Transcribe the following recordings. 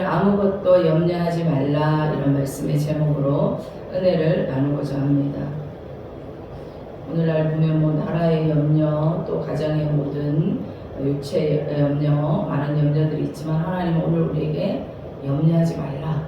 아무것도 염려하지 말라 이런 말씀의 제목으로 은혜를 나누고자 합니다. 오늘날 보면 나라의 염려, 또 가정의 모든 육체의 염려, 많은 염려들이 있지만 하나님은 오늘 우리에게 염려하지 말라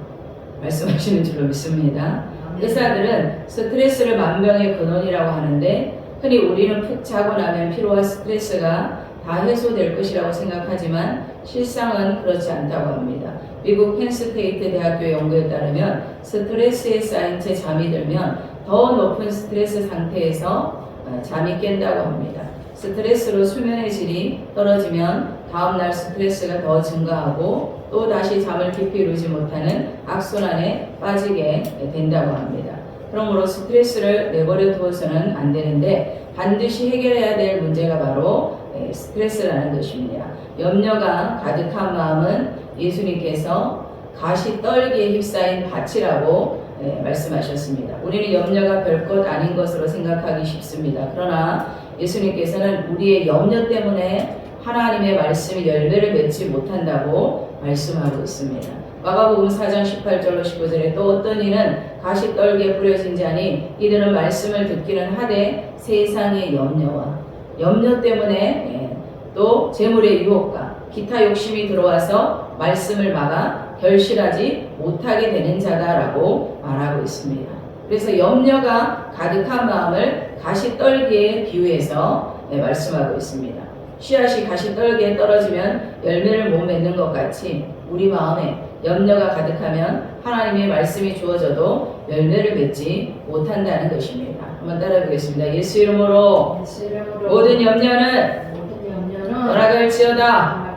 말씀하시는 줄로 믿습니다. 의사들은 스트레스를 만병의 근원이라고 하는데 흔히 우리는 푹 자고 나면 피로와 스트레스가 다 해소될 것이라고 생각하지만 실상은 그렇지 않다고 합니다. 미국 펜스테이트 대학교 연구에 따르면 스트레스에 쌓인 채 잠이 들면 더 높은 스트레스 상태에서 잠이 깬다고 합니다. 스트레스로 수면의 질이 떨어지면 다음날 스트레스가 더 증가하고 또 다시 잠을 깊이 이루지 못하는 악순환에 빠지게 된다고 합니다. 그러므로 스트레스를 내버려 두어서는 안 되는데 반드시 해결해야 될 문제가 바로 스트레스라는 것입니다. 염려가 가득한 마음은 예수님께서 가시 떨기에 휩싸인 밭이라고 말씀하셨습니다. 우리는 염려가 별것 아닌 것으로 생각하기 쉽습니다. 그러나 예수님께서는 우리의 염려 때문에 하나님의 말씀이 열매를 맺지 못한다고 말씀하고 있습니다. 마가복음 4장 18절로 19절에 또 어떤 이는 가시 떨기에 뿌려진 자니 이들은 말씀을 듣기는 하되 세상의 염려 때문에 또 재물의 유혹과 기타 욕심이 들어와서 말씀을 막아 결실하지 못하게 되는 자다라고 말하고 있습니다. 그래서 염려가 가득한 마음을 가시 떨기에 비유해서 말씀하고 있습니다. 씨앗이 가시 떨기에 떨어지면 열매를 못 맺는 것 같이 우리 마음에 염려가 가득하면 하나님의 말씀이 주어져도 열매를 맺지 못한다는 것입니다. 한번 따라해 보겠습니다. 예수 이름으로 모든 염려는 떠나갈지어다.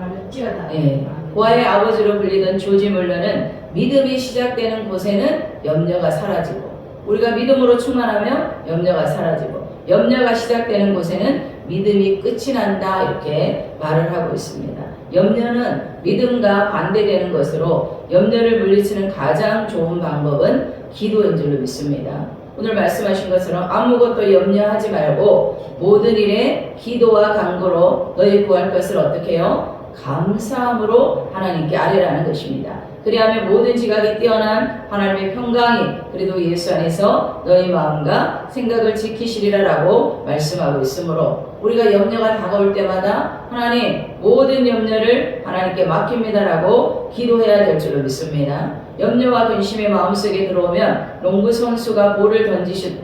보아의 아버지로 불리던 조지 물러는 믿음이 시작되는 곳에는 염려가 사라지고 우리가 믿음으로 충만하면 염려가 사라지고 염려가 시작되는 곳에는 믿음이 끝이 난다 이렇게 말을 하고 있습니다. 염려는 믿음과 반대되는 것으로 염려를 물리치는 가장 좋은 방법은 기도인 줄로 믿습니다. 오늘 말씀하신 것처럼 아무것도 염려하지 말고 모든 일에 기도와 간구로 너희 구할 것을 어떻게 해요? 감사함으로 하나님께 아뢰라는 것입니다. 그리하면 모든 지각이 뛰어난 하나님의 평강이 그래도 예수 안에서 너희 마음과 생각을 지키시리라라고 말씀하고 있으므로 우리가 염려가 다가올 때마다 하나님 모든 염려를 하나님께 맡깁니다라고 기도해야 될 줄로 믿습니다. 염려와 근심이 마음속에 들어오면 농구 선수가 볼을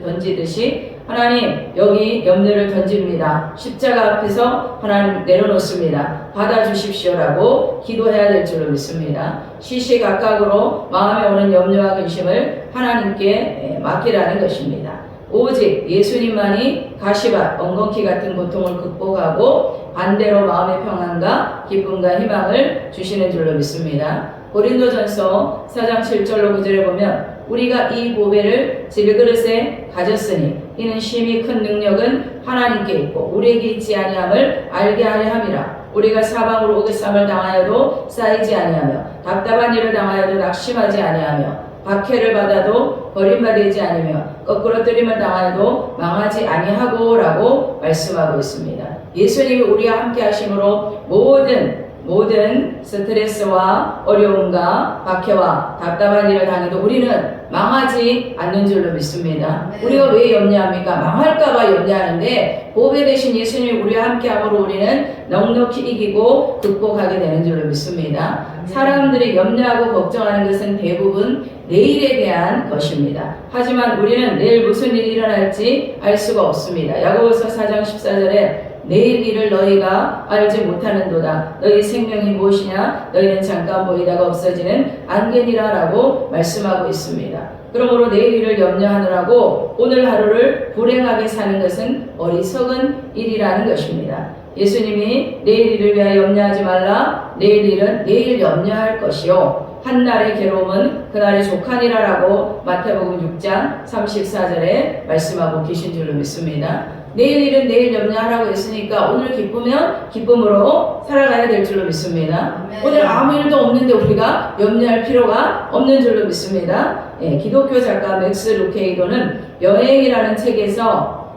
던지듯이 하나님 여기 염려를 던집니다. 십자가 앞에서 하나님 내려놓습니다. 받아주십시오라고 기도해야 될 줄로 믿습니다. 시시각각으로 마음에 오는 염려와 근심을 하나님께 맡기라는 것입니다. 오직 예수님만이 가시밭, 엉겅퀴 같은 고통을 극복하고 반대로 마음의 평안과 기쁨과 희망을 주시는 줄로 믿습니다. 고린도전서 4장 7절로 9절에 보면 우리가 이 보배를 질그릇에 가졌으니 이는 심히 큰 능력은 하나님께 있고 우리에게 있지 아니함을 알게 하려 함이라. 우리가 사방으로 오개쌈을 당하여도 쌓이지 아니하며 답답한 일을 당하여도 낙심하지 아니하며 박해를 받아도 버림받지 아니며 거꾸로 뜨림을 당하여도 망하지 아니하고 라고 말씀하고 있습니다. 예수님이 우리와 함께 하심으로 모든 스트레스와 어려움과 박해와 답답한 일을 당해도 우리는 망하지 않는 줄로 믿습니다. 우리가 왜 염려합니까? 망할까봐 염려하는데 보배 대신 예수님이 우리와 함께함으로 우리는 넉넉히 이기고 극복하게 되는 줄로 믿습니다. 사람들이 염려하고 걱정하는 것은 대부분 내일에 대한 것입니다. 하지만 우리는 내일 무슨 일이 일어날지 알 수가 없습니다. 야고보서 4장 14절에 내일 일을 너희가 알지 못하는도다. 너희 생명이 무엇이냐? 너희는 잠깐 보이다가 없어지는 안개니라 라고 말씀하고 있습니다. 그러므로 내일 일을 염려하느라고 오늘 하루를 불행하게 사는 것은 어리석은 일이라는 것입니다. 예수님이 내일 일을 위하여 염려하지 말라. 내일 일은 내일 염려할 것이요 한날의 괴로움은 그날의 족하니라 라고 마태복음 6장 34절에 말씀하고 계신 줄로 믿습니다. 내일 일은 내일 염려하라고 했으니까 오늘 기쁘면 기쁨으로 살아가야 될 줄로 믿습니다. 오늘 아무 일도 없는데 우리가 염려할 필요가 없는 줄로 믿습니다. 기독교 작가 맥스 루케이도는 여행이라는 책에서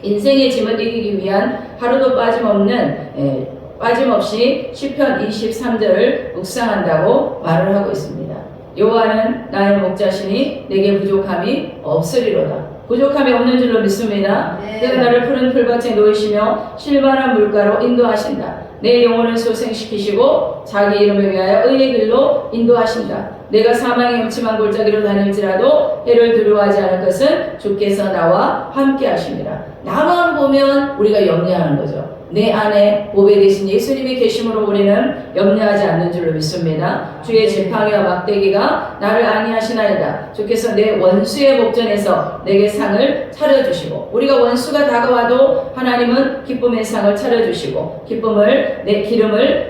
인생의 짐을 이기기 위한 하루도 빠짐없는 빠짐없이 시편 23절을 묵상한다고 말을 하고 있습니다. 여호와는 나의 목자시니 내게 부족함이 없으리로다. 부족함이 없는 줄로 믿습니다. 그가 나를 푸른 풀밭에 놓이시며 실만한 물가로 인도하신다. 내 영혼을 소생시키시고 자기 이름을 위하여 의의 길로 인도하신다. 내가 사망의 음침한 골짜기로 다닐지라도 해를 두려워하지 않을 것은 주께서 나와 함께 하심이라. 나만 보면 우리가 염려하는 거죠. 내 안에 보배 되신 예수님이 계심으로 우리는 염려하지 않는 줄로 믿습니다. 주의 지팡이와 막대기가 나를 안위하시나이다. 주께서 내 원수의 목전에서 내게 상을 차려주시고, 우리가 원수가 다가와도 하나님은 기쁨의 상을 차려주시고 기름을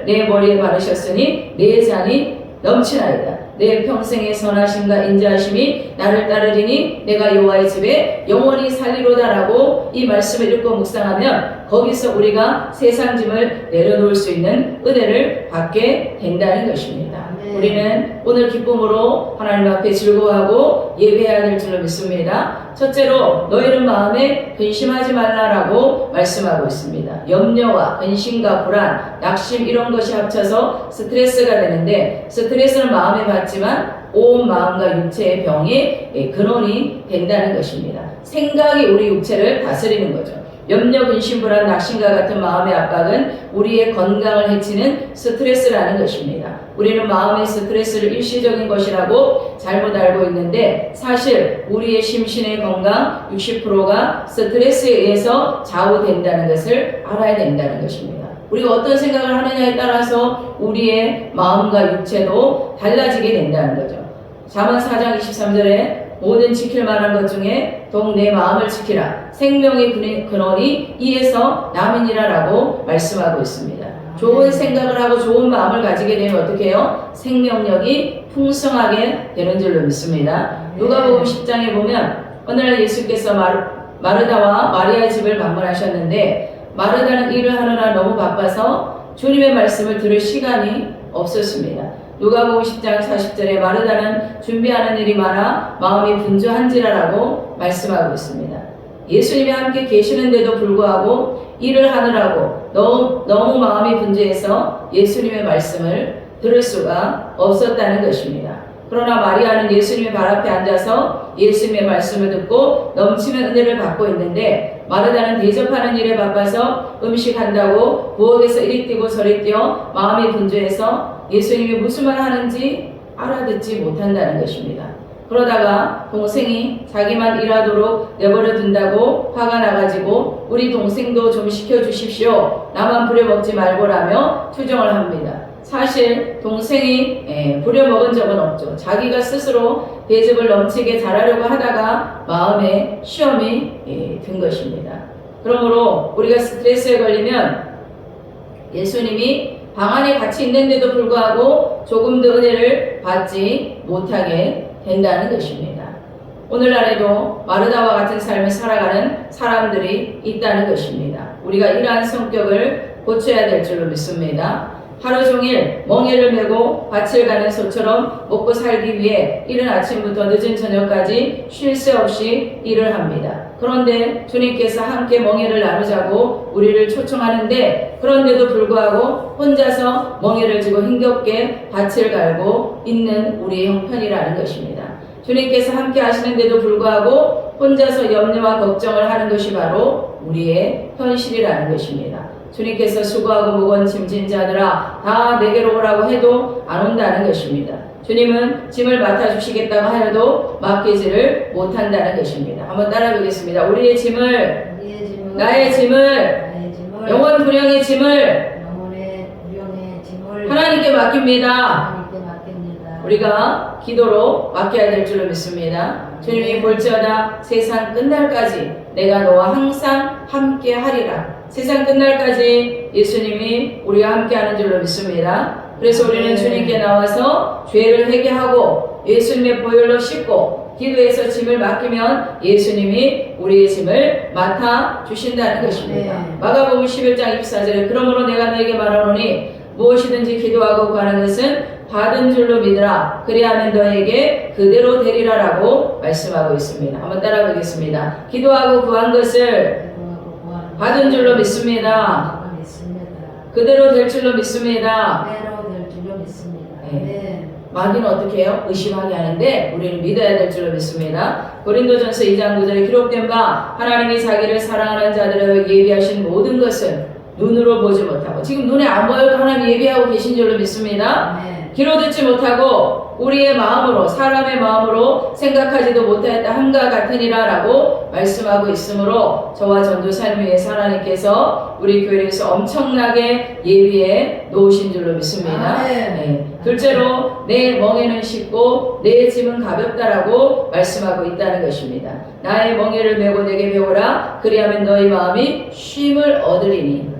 내 머리에 바르셨으니 내 잔이 넘치나이다. 내 평생의 선하심과 인자하심이 나를 따르리니 내가 여호와의 집에 영원히 살리로다라고 이 말씀을 읽고 묵상하면 거기서 우리가 세상 짐을 내려놓을 수 있는 은혜를 받게 된다는 것입니다. 우리는 오늘 기쁨으로 하나님 앞에 즐거워하고 예배해야 될 줄로 믿습니다. 첫째로 너희는 마음에 근심하지 말라라고 말씀하고 있습니다. 염려와 근심과 불안, 낙심 이런 것이 합쳐서 스트레스가 되는데, 스트레스는 마음에 받지만 온 마음과 육체의 병의 근원이 된다는 것입니다. 생각이 우리 육체를 다스리는 거죠. 염려, 근심, 불안, 낙심과 같은 마음의 압박은 우리의 건강을 해치는 스트레스라는 것입니다. 우리는 마음의 스트레스를 일시적인 것이라고 잘못 알고 있는데, 사실 우리의 심신의 건강 60%가 스트레스에 의해서 좌우된다는 것을 알아야 된다는 것입니다. 우리가 어떤 생각을 하느냐에 따라서 우리의 마음과 육체도 달라지게 된다는 거죠. 잠언 4장 23절에 모든 지킬 만한 것 중에 더욱 내 마음을 지키라. 생명의 근원이 이에서 남이니라 라고 말씀하고 있습니다. 좋은 생각을 하고 좋은 마음을 가지게 되면 어떻게 해요? 생명력이 풍성하게 되는 줄로 믿습니다. 누가복음 10장에 보면 어느 날 예수께서 마르다와 마리아의 집을 방문하셨는데, 마르다는 일을 하느라 너무 바빠서 주님의 말씀을 들을 시간이 없었습니다. 누가복음 10장 40절에 마르다는 준비하는 일이 많아 마음이 분주한지라라고 말씀하고 있습니다. 예수님이 함께 계시는데도 불구하고 일을 하느라고 너무 마음이 분주해서 예수님의 말씀을 들을 수가 없었다는 것입니다. 그러나 마리아는 예수님의 발 앞에 앉아서 예수님의 말씀을 듣고 넘치는 은혜를 받고 있는데, 마르다는 대접하는 일에 바빠서 음식한다고 부엌에서 이리 뛰고 저리 뛰어 마음이 분주해서 예수님이 무슨 말 하는지 알아듣지 못한다는 것입니다. 그러다가 동생이 자기만 일하도록 내버려 둔다고 화가 나가지고 우리 동생도 좀 시켜주십시오, 나만 부려먹지 말고라며 투정을 합니다. 사실 동생이 부려먹은 적은 없죠. 자기가 스스로 대접을 넘치게 잘하려고 하다가 마음에 시험이 든 것입니다. 그러므로 우리가 스트레스에 걸리면 예수님이 방 안에 같이 있는데도 불구하고 조금 더 은혜를 받지 못하게 된다는 것입니다. 오늘날에도 마르다와 같은 삶을 살아가는 사람들이 있다는 것입니다. 우리가 이러한 성격을 고쳐야 될 줄로 믿습니다. 하루 종일 멍에를 메고 밭을 가는 소처럼 먹고 살기 위해 이른 아침부터 늦은 저녁까지 쉴 새 없이 일을 합니다. 그런데 주님께서 함께 멍에를 나누자고 우리를 초청하는데, 그런데도 불구하고 혼자서 멍에를 쥐고 힘겹게 밭을 갈고 있는 우리의 형편이라는 것입니다. 주님께서 함께 하시는데도 불구하고 혼자서 염려와 걱정을 하는 것이 바로 우리의 현실이라는 것입니다. 주님께서 수고하고 무거운 짐진 자들아 다 내게로 오라고 해도 안 온다는 것입니다. 주님은 짐을 맡아주시겠다고 하여도 맡기지를 못한다는 것입니다. 한번 따라보겠습니다. 우리의 짐을, 나의 짐을, 영원 불량의 짐을 하나님께 맡깁니다. 우리가 기도로 맡겨야 될 줄로 믿습니다. 주님이 볼지어다 세상 끝날까지 내가 너와 항상 함께 하리라. 세상 끝날까지 예수님이 우리와 함께 하는 줄로 믿습니다. 그래서 우리는 주님께 나와서 죄를 회개하고 예수님의 보혈로 씻고 기도해서 짐을 맡기면 예수님이 우리의 짐을 맡아 주신다는 것입니다. 마가복음 11장 24절에 그러므로 내가 너에게 말하노니 무엇이든지 기도하고 구하는 것은 받은 줄로 믿으라. 그리하면 너에게 그대로 되리라 라고 말씀하고 있습니다. 한번 따라 보겠습니다. 기도하고 구한 것을 받은 줄로 믿습니다. 그대로 될 줄로 믿습니다. 그대로 될 줄로 믿습니다. 네. 아멘. 마귀는 어떻게 해요? 의심하게 하는데 우리는 믿어야 될 줄로 믿습니다. 고린도전서 2장 9절에 기록된 바 하나님이 자기를 사랑하는 자들에게 예비하신 모든 것은 눈으로 보지 못하고, 지금 눈에 안 보여도 하나님 예비하고 계신 줄로 믿습니다. 아멘. 귀로 듣지 못하고 우리의 마음으로, 사람의 마음으로 생각하지도 못하였다 함과 같으니라 라고 말씀하고 있으므로 저와 전도사님 위해서 하나님께서 우리 교회에서 엄청나게 예비해 놓으신 줄로 믿습니다. 네. 둘째로 내 멍에는 쉽고 내 짐은 가볍다라고 말씀하고 있다는 것입니다. 나의 멍에를 메고 내게 배우라. 그리하면 너희 마음이 쉼을 얻으리니.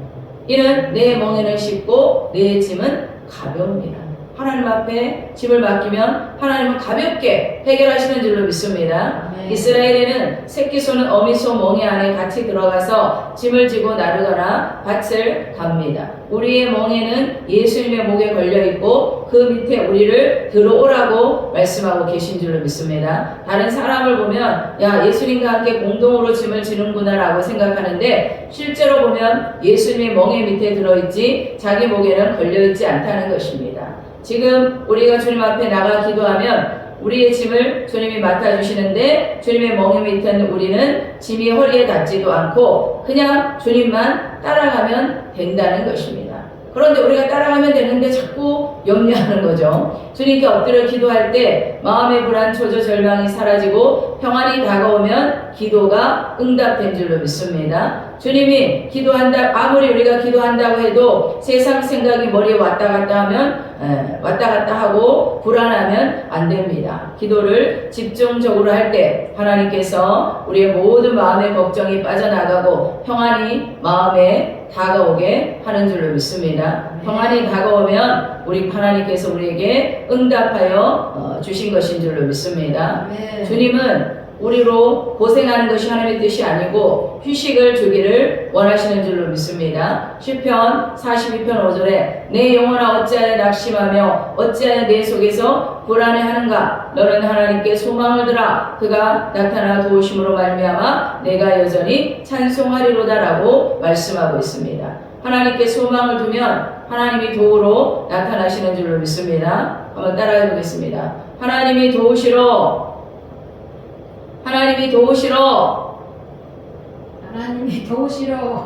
이는 내 멍에는 쉽고 내 짐은 가벼웁니다. 하나님 앞에 짐을 맡기면 하나님은 가볍게 해결하시는 줄로 믿습니다. 아멘. 이스라엘에는 새끼소는 어미소 멍에 안에 같이 들어가서 짐을 지고 나르거나 밭을 갑니다. 우리의 멍에는 예수님의 목에 걸려있고 그 밑에 우리를 들어오라고 말씀하고 계신 줄로 믿습니다. 다른 사람을 보면 야, 예수님과 함께 공동으로 짐을 지는구나 라고 생각하는데, 실제로 보면 예수님의 멍에 밑에 들어있지 자기 목에는 걸려있지 않다는 것입니다. 지금 우리가 주님 앞에 나가 기도하면 우리의 짐을 주님이 맡아주시는데, 주님의 멍에 밑에 있는 우리는 짐이 허리에 닿지도 않고 그냥 주님만 따라가면 된다는 것입니다. 그런데 우리가 따라가면 되는데 자꾸 염려하는 거죠. 주님께 엎드려 기도할 때 마음의 불안, 초조, 절망이 사라지고 평안이 다가오면 기도가 응답된 줄로 믿습니다. 주님이 기도한다, 아무리 우리가 기도한다고 해도 세상 생각이 머리에 왔다 갔다 하면 왔다 갔다 하고 불안하면 안 됩니다. 기도를 집중적으로 할 때 하나님께서 우리의 모든 마음의 걱정이 빠져나가고 평안이 마음에 다가오게 하는 줄로 믿습니다. 평안이 다가오면 우리 하나님께서 우리에게 응답하여 주신 것인 줄로 믿습니다. 주님은 우리로 고생하는 것이 하나님의 뜻이 아니고 휴식을 주기를 원하시는 줄로 믿습니다. 시편 42편 5절에 내 영혼아 어찌하여 낙심하며 어찌하여 내 속에서 불안해하는가. 너는 하나님께 소망을 들아 그가 나타나 도우심으로 말미암아 내가 여전히 찬송하리로다 라고 말씀하고 있습니다. 하나님께 소망을 두면 하나님이 도우러 나타나시는 줄로 믿습니다. 한번 따라해 보겠습니다. 하나님이 도우시러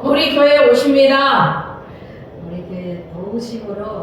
우리 교회에 오십니다. 우리 교회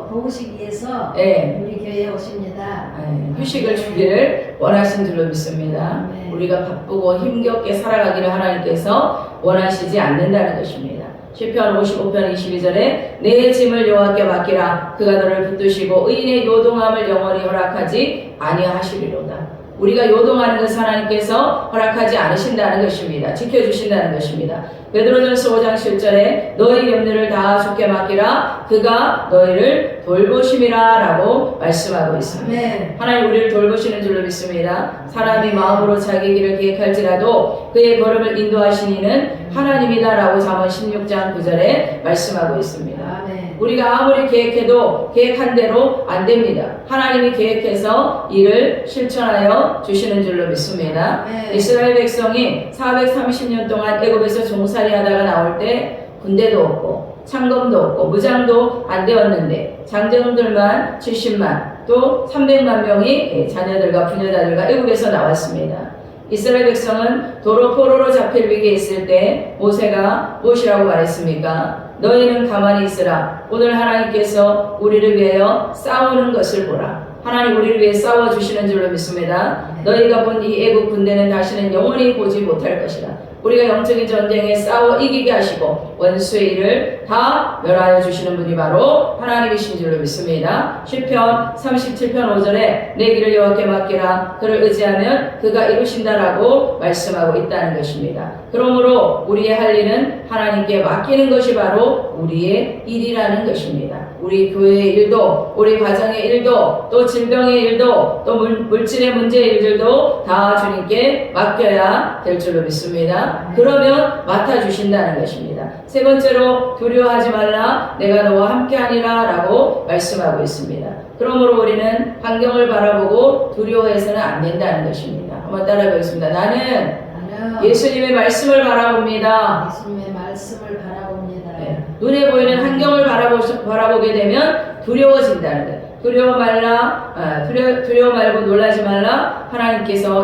도우시기 위해서 네. 우리 교회에 오십니다. 휴식을 주기를 원하신 줄로 믿습니다. 네. 우리가 바쁘고 힘겹게 살아가기를 하나님께서 원하시지 않는다는 것입니다. 시편 55편 22절에 내 짐을 여호와께 맡기라. 그가 너를 붙드시고 의인의 요동함을 영원히 허락하지 아니하시리로다. 우리가 요동하는 것을 하나님께서 허락하지 않으신다는 것입니다. 지켜주신다는 것입니다. 베드로전서 5장 7절에 너희 염려를 다 주께 맡기라. 그가 너희를 돌보심이라 라고 말씀하고 있습니다. 아멘. 하나님 우리를 돌보시는 줄로 믿습니다. 사람이 마음으로 자기 길을 계획할지라도 그의 걸음을 인도하신 이는 하나님이다 라고 잠언 16장 9절에 말씀하고 있습니다. 아멘. 우리가 아무리 계획해도 계획한 대로 안 됩니다. 하나님이 계획해서 이를 실천하여 주시는 줄로 믿습니다. 이스라엘 백성이 430년 동안 애굽에서 종살이 하다가 나올 때 군대도 없고 창검도 없고 무장도 안 되었는데 장정들만 70만 또 300만 명이 자녀들과 부녀자들과 애굽에서 나왔습니다. 이스라엘 백성은 도로 포로로 잡힐 위기에 있을 때 모세가 무엇이라고 말했습니까? 너희는 가만히 있으라. 오늘 하나님께서 우리를 위하여 싸우는 것을 보라. 하나님 우리를 위해 싸워주시는 줄로 믿습니다. 너희가 본 이 애국 군대는 다시는 영원히 보지 못할 것이라. 우리가 영적인 전쟁에 싸워 이기게 하시고 원수의 일을 다 멸하여 주시는 분이 바로 하나님이신 줄로 믿습니다. 시편 37편 5절에 내 길을 여호와께 맡기라. 그를 의지하면 그가 이루신다라고 말씀하고 있다는 것입니다. 그러므로 우리의 할 일은 하나님께 맡기는 것이 바로 우리의 일이라는 것입니다. 우리 교회의 일도, 우리 가정의 일도, 또 질병의 일도, 또 물질의 문제의 일들도 다 주님께 맡겨야 될 줄로 믿습니다. 그러면 맡아주신다는 것입니다. 세 번째로 두려워하지 말라. 내가 너와 함께하니라 라고 말씀하고 있습니다. 그러므로 우리는 환경을 바라보고 두려워해서는 안 된다는 것입니다. 한번 따라해 보겠습니다. 나는 예수님의 말씀을 바라봅니다. 예수님의 말씀을 바라봅니다. 네. 눈에 보이는 환경을 바라보게 되면 두려워진다는 것. 두려워 말고 놀라지 말라. 하나님께서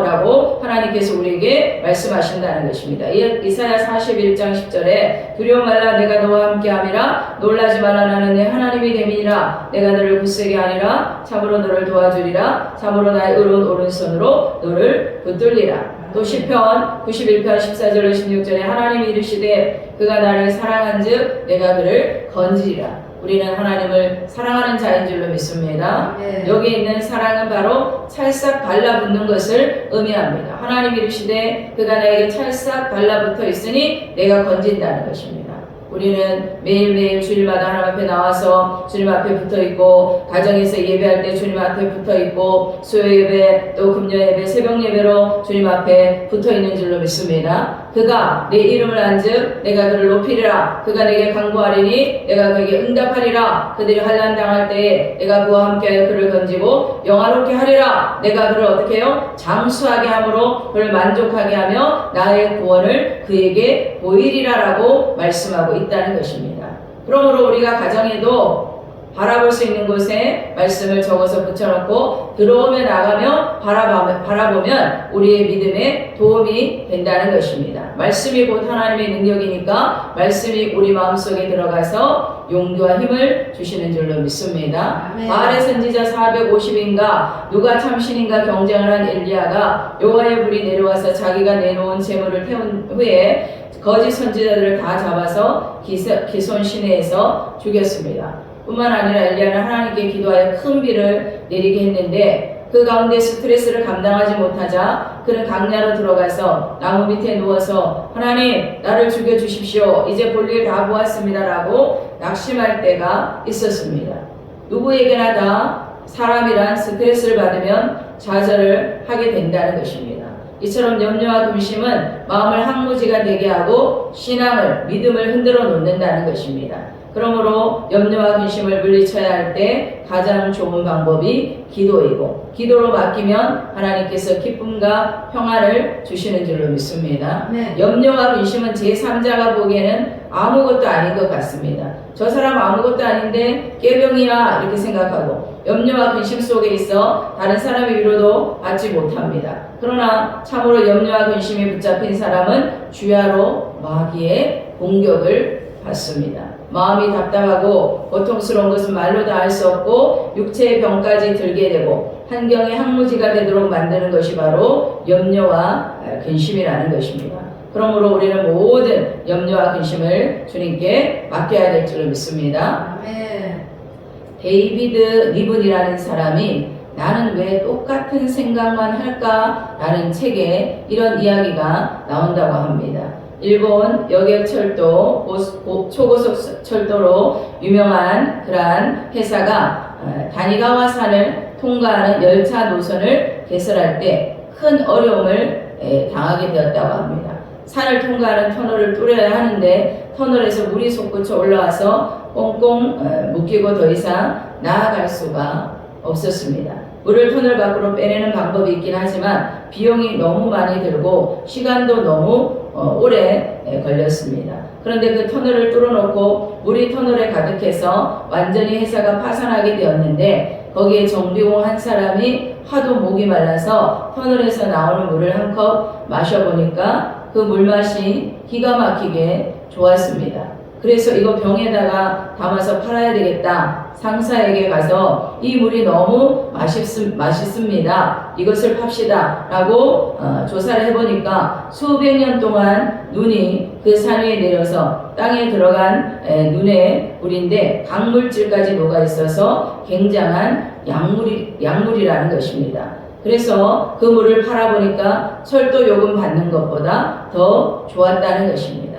우리에게 말씀하신다는 것입니다. 이사야 41장 10절에 두려워 말라 내가 너와 함께함이라. 놀라지 말라 나는 내 하나님이 됨이니라. 내가 너를 굳세게 하니라. 참으로 너를 도와주리라. 참으로 나의 의로운 오른손으로 너를 붙들리라. 또 시편 91편 14절로 16절에 하나님이 이르시되 그가 나를 사랑한즉 내가 그를 건지리라. 우리는 하나님을 사랑하는 자인 줄로 믿습니다. 네. 여기 있는 사랑은 바로 찰싹 달라붙는 것을 의미합니다. 하나님이 이르시되 그가 나에게 찰싹 달라붙어 있으니 내가 건진다는 것입니다. 우리는 매일매일 주일마다 하나님 앞에 나와서 주님 앞에 붙어있고, 가정에서 예배할 때 주님 앞에 붙어있고, 수요 예배 또 금요 예배 새벽 예배로 주님 앞에 붙어있는 줄로 믿습니다. 그가 내 이름을 안즉 내가 그를 높이리라. 그가 내게 간구하리니 내가 그에게 응답하리라. 그들이 환난 당할 때에 내가 그와 함께하여 그를 건지고 영화롭게 하리라. 내가 그를 어떻게 해요? 장수하게 함으로 그를 만족하게 하며 나의 구원을 그에게 보이리라라고 말씀하고 있다는 것입니다. 그러므로 우리가 가정에도 바라볼 수 있는 곳에 말씀을 적어서 붙여놓고 들어오며 나가며 바라보면 우리의 믿음에 도움이 된다는 것입니다. 말씀이 곧 하나님의 능력이니까 말씀이 우리 마음속에 들어가서 용기와 힘을 주시는 줄로 믿습니다. 아멘. 바알의 선지자 450인가 누가 참신인가 경쟁을 한 엘리야가 여호와의 불이 내려와서 자기가 내놓은 재물을 태운 후에 거짓 선지자들을 다 잡아서 기손 시내에서 죽였습니다. 뿐만 아니라 엘리야는 하나님께 기도하여 큰 비를 내리게 했는데 그 가운데 스트레스를 감당하지 못하자 그는 강야로 들어가서 나무 밑에 누워서 하나님 나를 죽여주십시오. 이제 볼일 다 보았습니다 라고 낙심할 때가 있었습니다. 누구에게나 다 사람이란 스트레스를 받으면 좌절을 하게 된다는 것입니다. 이처럼 염려와 근심은 마음을 항무지가 되게 하고 신앙을, 믿음을 흔들어 놓는다는 것입니다. 그러므로 염려와 근심을 물리쳐야 할 때 가장 좋은 방법이 기도이고, 기도로 맡기면 하나님께서 기쁨과 평안을 주시는 줄로 믿습니다. 네. 염려와 근심은 제3자가 보기에는 아무것도 아닌 것 같습니다. 저 사람 아무것도 아닌데 깨병이야 이렇게 생각하고 염려와 근심 속에 있어 다른 사람의 위로도 받지 못합니다. 그러나 참으로 염려와 근심에 붙잡힌 사람은 주야로 마귀의 공격을 받습니다. 마음이 답답하고 고통스러운 것은 말로 다 할 수 없고 육체의 병까지 들게 되고 환경의 항무지가 되도록 만드는 것이 바로 염려와 근심이라는 것입니다. 그러므로 우리는 모든 염려와 근심을 주님께 맡겨야 될 줄을 믿습니다. 아멘. 데이비드 리븐이라는 사람이 나는 왜 똑같은 생각만 할까? 라는 책에 이런 이야기가 나온다고 합니다. 일본 여객철도 초고속 철도로 유명한 그러한 회사가 다니가와 산을 통과하는 열차 노선을 개설할 때 큰 어려움을 당하게 되었다고 합니다. 산을 통과하는 터널을 뚫어야 하는데 터널에서 물이 솟구쳐 올라와서 꽁꽁 묶이고 더 이상 나아갈 수가 없었습니다. 물을 터널 밖으로 빼내는 방법이 있긴 하지만 비용이 너무 많이 들고 시간도 너무 오래 걸렸습니다. 그런데 그 터널을 뚫어놓고 물이 터널에 가득해서 완전히 회사가 파산하게 되었는데 거기에 정비공 한 사람이 하도 목이 말라서 터널에서 나오는 물을 한 컵 마셔보니까 그 물맛이 기가 막히게 좋았습니다. 그래서 이거 병에다가 담아서 팔아야 되겠다. 상사에게 가서 이 물이 너무 맛있습니다. 이것을 팝시다. 라고 조사를 해보니까 수백 년 동안 눈이 그 산 위에 내려서 땅에 들어간 눈의 물인데 강물질까지 녹아 있어서 굉장한 약물이라는 것입니다. 그래서 그 물을 팔아보니까 철도 요금 받는 것보다 더 좋았다는 것입니다.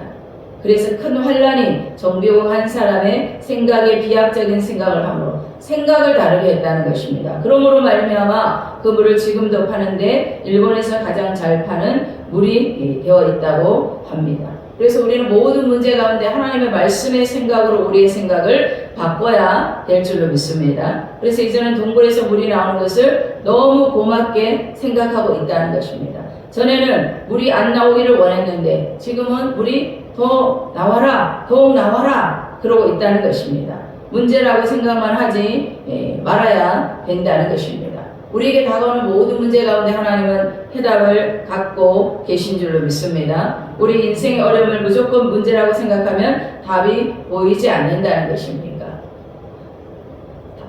그래서 큰 환란이 정비공 한 사람의 생각에 비약적인 생각을 함으로 생각을 다르게 했다는 것입니다. 그러므로 말미암아 그 물을 지금도 파는데 일본에서 가장 잘 파는 물이 되어 있다고 합니다. 그래서 우리는 모든 문제 가운데 하나님의 말씀의 생각으로 우리의 생각을 바꿔야 될 줄로 믿습니다. 그래서 이제는 동굴에서 물이 나오는 것을 너무 고맙게 생각하고 있다는 것입니다. 전에는 물이 안 나오기를 원했는데 지금은 물이 더 나와라, 더욱 나와라. 그러고 있다는 것입니다. 문제라고 생각만 하지 말아야 된다는 것입니다. 우리에게 다가오는 모든 문제 가운데 하나님은 해답을 갖고 계신 줄로 믿습니다. 우리 인생의 어려움을 무조건 문제라고 생각하면 답이 보이지 않는다는 것입니까?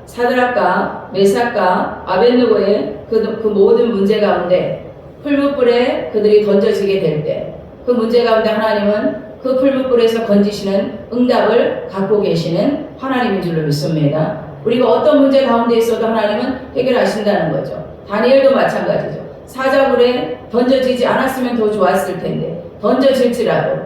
사드락과 메삭과 아벳느고의 그 모든 문제 가운데 풀무불에 그들이 던져지게 될 때 그 문제 가운데 하나님은 그 풀무불에서 건지시는 응답을 갖고 계시는 하나님인 줄로 믿습니다. 우리가 어떤 문제 가운데 있어도 하나님은 해결하신다는 거죠. 다니엘도 마찬가지죠. 사자굴에 던져지지 않았으면 더 좋았을 텐데 던져질지라도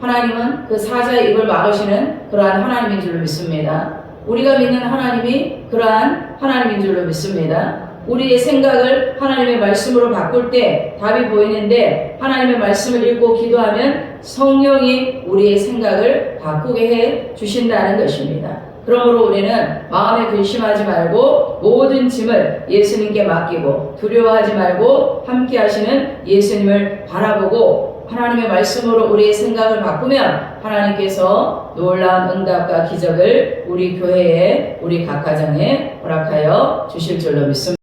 하나님은 그 사자의 입을 막으시는 그러한 하나님인 줄로 믿습니다. 우리가 믿는 하나님이 그러한 하나님인 줄로 믿습니다. 우리의 생각을 하나님의 말씀으로 바꿀 때 답이 보이는데 하나님의 말씀을 읽고 기도하면 성령이 우리의 생각을 바꾸게 해 주신다는 것입니다. 그러므로 우리는 마음에 근심하지 말고 모든 짐을 예수님께 맡기고 두려워하지 말고 함께 하시는 예수님을 바라보고 하나님의 말씀으로 우리의 생각을 바꾸면 하나님께서 놀라운 응답과 기적을 우리 교회에 우리 각 가정에 허락하여 주실 줄로 믿습니다.